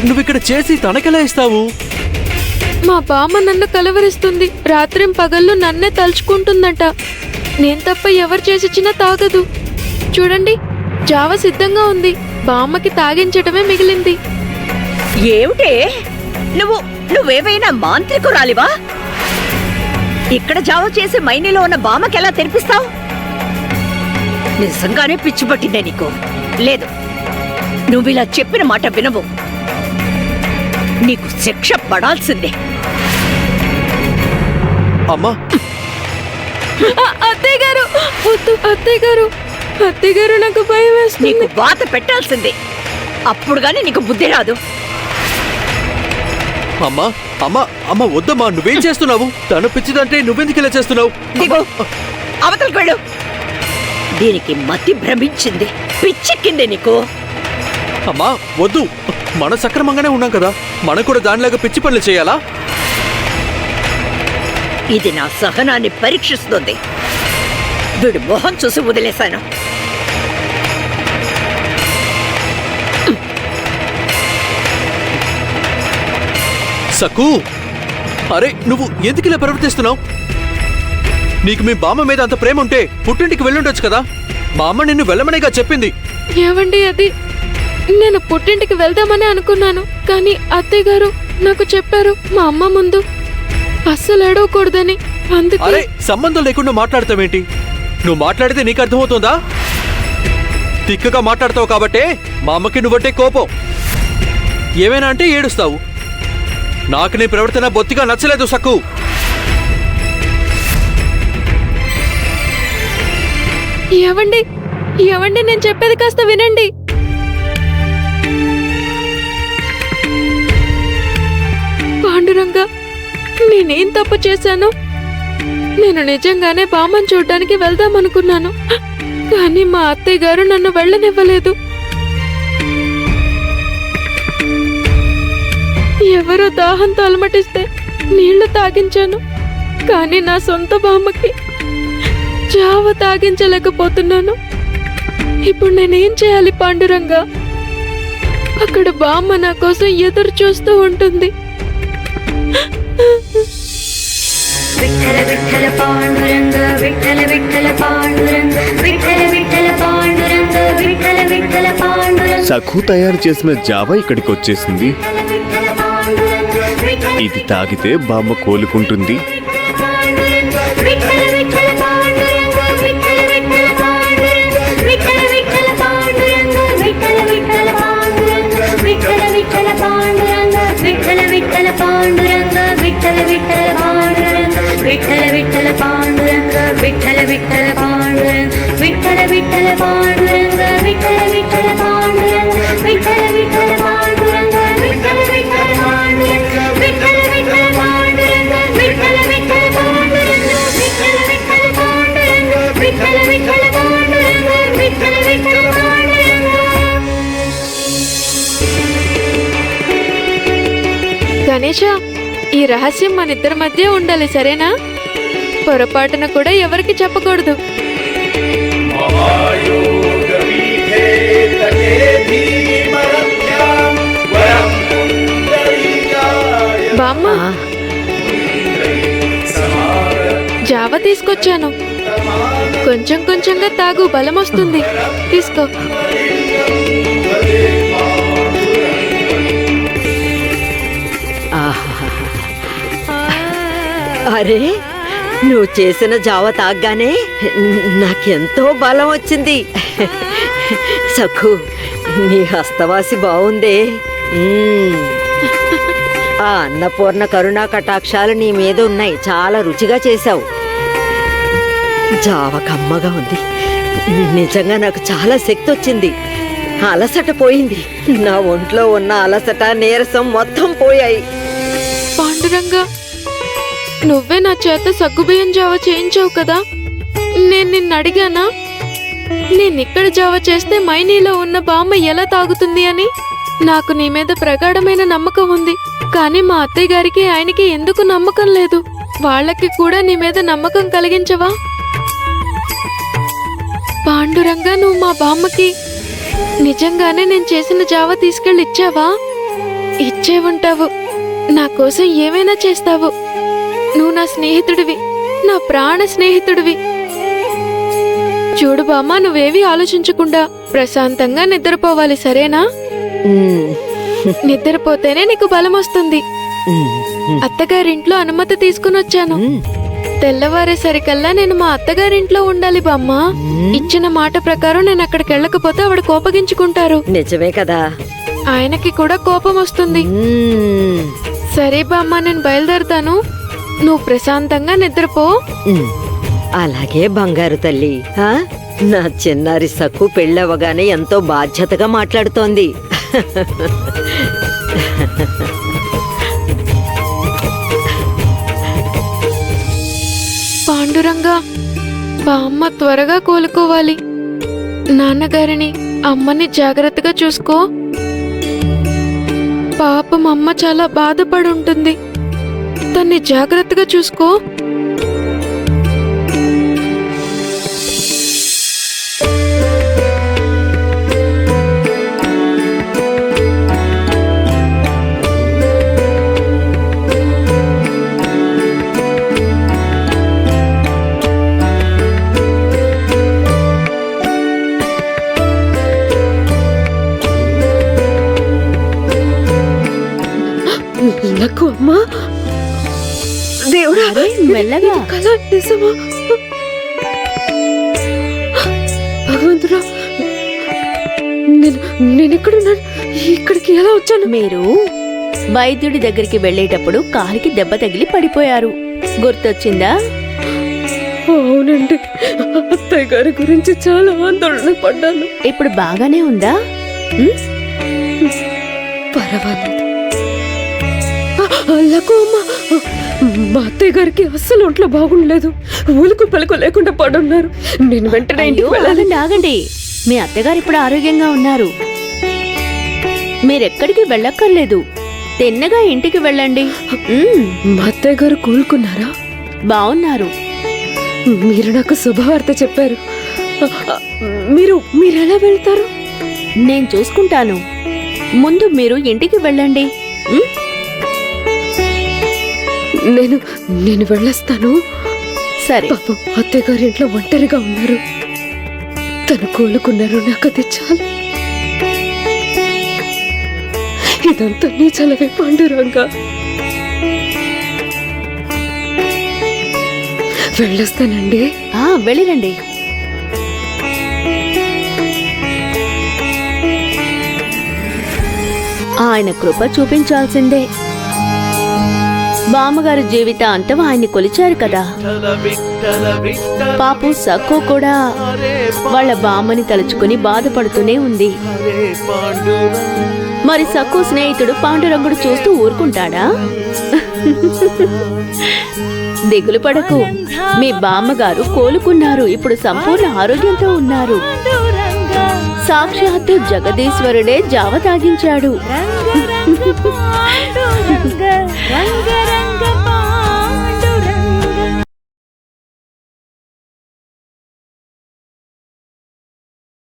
నువ్విక్కడ చేసి తనకెలా ఇస్తావు? మా బామ్మ నన్ను కలవరిస్తుంది. రాత్రిం పగళ్ళు నన్నే తలుచుకుంటుందట. నేను తప్ప ఎవరు చేసిచ్చినా తాగదు. చూడండి, జావ సిద్ధంగా ఉంది. బామ్మకి తాగించటమే మిగిలింది. ఏమిటే నువ్వేమైనా మాంత్రికురాలివా? ఇక్కడ జావ చేసి మైనీలో ఉన్న బామ్మకెలా తెరిపిస్తావు? నిజంగానే పిచ్చి పట్టిందే నీకు? లేదు, నువ్విలా చెప్పిన మాట వినవు. నీకు శిక్ష పడాల్సిందే. అమ్మా, అత్తయ్య గారు, అత్తయ్య గారు, అత్తయ్య గారు, నాకు భయం వేస్తుంది. నీకు వాత పెట్టాల్సిందే, అప్పుడు గాని నీకు బుద్ధి రాదు. అమ్మా అమ్మా అమ్మా, వద్దమ్మా. నువ్వేం చేస్తున్నావు? తను పిచ్చిదంటే నువ్వెందుకు ఇలా చేస్తున్నావు? దిగు, అవతలకు వెళ్ళు. దీనికి మతి భ్రమించింది, పిచ్చెక్కింది నీకు. అమ్మా వద్దు, మన సక్రమంగానే ఉన్నాం కదా, మనం కూడా దానిలాగా పిచ్చి పనులు చేయాలా? ఇది నా సహనాన్ని పరీక్షిస్తుంది. వీడు మొహం చూసి వదిలేశాను. సక్కు, అరే నువ్వు ఎందుకు ఇలా ప్రవర్తిస్తున్నావు? నీకు మీ బామ్మ మీద అంత ప్రేమ ఉంటే పుట్టింటికి వెళ్ళుండొచ్చు కదా. మా అమ్మ నిన్ను వెళ్ళమనేగా చెప్పింది. ఏవండి అది? నేను పుట్టింటికి వెళ్దామని అనుకున్నాను, కానీ అత్తయ్య గారు నాకు చెప్పారు మా అమ్మ ముందు అస్సలు ఏడవకూడదని. అందుకే. అరే సంబంధం లేకుండా మాట్లాడతావేంటి? నువ్వు మాట్లాడితే నీకు అర్థమవుతుందా? తిక్కగా మాట్లాడతావు కాబట్టే మా అమ్మకి నువ్వంటే కోపం. ఏమైనా అంటే ఏడుస్తావు. నాకు నీ ప్రవర్తన బొత్తిగా నచ్చలేదు సక్కు. ఏవండి, ఏవండి, నేను చెప్పేది కాస్త వినండి. పాండురంగా, నేనేం తప్పు చేశాను? నేను నిజంగానే బామ్మని చూడ్డానికి వెళ్దామనుకున్నాను, కానీ మా అత్తయ్య గారు నన్ను వెళ్ళనివ్వలేదు. ఎవరో దాహంతో అలమటిస్తే నీళ్లు తాగించాను, కానీ నా సొంత బామ్మకి జావ తాగించలేకపోతున్నాను. ఇప్పుడు నేనేం చేయాలి పాండురంగా? అక్కడ బామ్మ నా కోసం ఎదురు చూస్తూ ఉంటుంది. విఠల విఠల పాండురంగ, విఠల విఠల పాండురంగ, విఠల విఠల పాండురంగ, విఠల విఠల పాండురంగ. సఖు తయారు చేసిన జావా ఇక్కడికి వచ్చేసింది. ఇది తాగితే బామ్మ కోలుకుంటుంది. గణేష, ఈ రహస్యం మన ఇద్దరి మధ్య ఉండాలి, సరేనా? పొరపాటున కూడా ఎవరికి చెప్పకూడదు. బామ్మ, జావ తీసుకొచ్చాను. కొంచెం కొంచెంగా తాగు, బలం వస్తుంది. తీసుకో. అరే, నువ్వు చేసిన జావ తాగ్గానే నాకెంతో బలం వచ్చింది. సఖు, నీ హస్తవాసి బాగుందే. ఆ అన్నపూర్ణ కరుణా కటాక్షాలు నీ మీద ఉన్నాయి. చాలా రుచిగా చేశావు. జావ కమ్మగా ఉంది. నిజంగా నాకు చాలా శక్తి వచ్చింది. అలసట పోయింది. నా ఒంట్లో ఉన్న అలసట, నీరసం మొత్తం పోయాయి. పాండురంగా, నువ్వే నా చేత సగ్గుబియ్యం జావ చేయించావు కదా. నేను నిన్ను అడిగానా నేనిక్కడ జావ చేస్తే మైనీలో ఉన్న బామ్మ ఎలా తాగుతుంది అని? నాకు నీ మీద ప్రగాఢమైన నమ్మకం ఉంది, కానీ మా అత్తయ్య గారికి ఆయనకి ఎందుకు నమ్మకం లేదు? వాళ్ళకి కూడా నీ మీద నమ్మకం కలిగించవా? పాండురంగా, నువ్వు మా బామ్మకి నిజంగానే నేను చేసిన జావ తీసుకెళ్ళి ఇచ్చావా? ఇచ్చే ఉంటావు, నా కోసం ఏమైనా చేస్తావు. నువ్వు నా స్నేహితుడివి, నా ప్రాణ స్నేహితుడివి. చూడు బామ్మ, నువ్వేవి ఆలోచించకుండా ప్రశాంతంగా నిద్రపోవాలి, సరేనా? ఉమ్, నిద్రపోతేనే నీకు బలం వస్తుంది. ఉమ్, అత్తగారింట్లో అనుమతి తీసుకుని వచ్చాను. ఉమ్. తెల్లవారేసరికల్లా నేను మా అత్తగారింట్లో ఉండాలి బామ్మ. ఇచ్చిన మాట ప్రకారం నేను అక్కడికి వెళ్ళకపోతే ఆవిడ కోపగించుకుంటారు. నిజమే కదా. ఆయనకి కూడా కోపం వస్తుంది. ఉమ్, సరే బామ్మ, నేను బయలుదేరతాను. నువ్వు ప్రశాంతంగా నిద్రపో. ఉమ్. అలాగే బంగారు తల్లి. ఆ? నా చిన్నారి సక్కు పెళ్ళవగానే ఎంతో బాధ్యతగా మాట్లాడుతోంది. పాండురంగా, బామ్మ త్వరగా కోలుకోవాలి. నాన్నగారిని, అమ్మని జాగ్రత్తగా చూసుకో. పాపం అమ్మ చాలా బాధపడి ఉంటుంది. తన్ని జాగ్రత్తగా చూసుకో. నాకు అమ్మా, దేవుడా, మెల్లగా కళ నిజమా? భగవంతుడా, నేను ఎక్కడున్నాను? ఇక్కడికి ఎలా వచ్చాను? మీరు వైద్యుడి దగ్గరికి వెళ్ళేటప్పుడు కాలికి దెబ్బ తగిలి పడిపోయారు, గుర్తొచ్చిందా? అవునండి, అత్తయ్య గారి గురించి చాలా ఆందోళన పడ్డాను. ఇప్పుడు బాగానే ఉందా? పర్వాలేదు. అల్లకు అమ్మ, మా అత్తయ్య గారికి అస్సలు ఒంట్లో బాగుండలేదు. ఉలుకు పలుకు లేకుండా పడున్నారు. నేను వెంటనే అయ్యో, ఇంటికి వెళ్ళాలి. ఆగండి ఆగండి, మీ అత్తగారు ఇప్పుడు ఆరోగ్యంగా ఉన్నారు. మీరెక్కడికి వెళ్ళక్కర్లేదు, తిన్నగా ఇంటికి వెళ్ళండి. మా అత్తయ్య గారు కోలుకున్నారా? బావున్నారు. మీరు నాకు శుభవార్త చెప్పారు. మీరు ఎలా వెళ్తారు? నేను చూసుకుంటాను. ముందు మీరు ఇంటికి వెళ్ళండి. నేను వెళ్ళొస్తాను. సరే. పాపం అత్తయ్య గారి ఇంట్లో ఒంటరిగా ఉన్నారు. తను కోలుకున్నారు, నాకు అది చాలు. ఇదంతా నీ చలవే పాండురంగా. వెళ్ళొస్తానండి. వెళ్ళిరండి. ఆయన కృప చూపించాల్సిందే. బామ్మగారు జీవితాంతం ఆయన్ని కొలిచారు కదా. పాపు సక్కు కూడా వాళ్ళ బామ్మని తలుచుకుని బాధపడుతూనే ఉంది. మరి సక్కు స్నేహితుడు పాండురంగుడు చూస్తూ ఊరుకుంటాడా? దిగులు పడకు, మీ బామ్మగారు కోలుకున్నారు, ఇప్పుడు సంపూర్ణ ఆరోగ్యంతో ఉన్నారు. సాక్షాత్తు జగదీశ్వరుడే జావ తాగించాడు.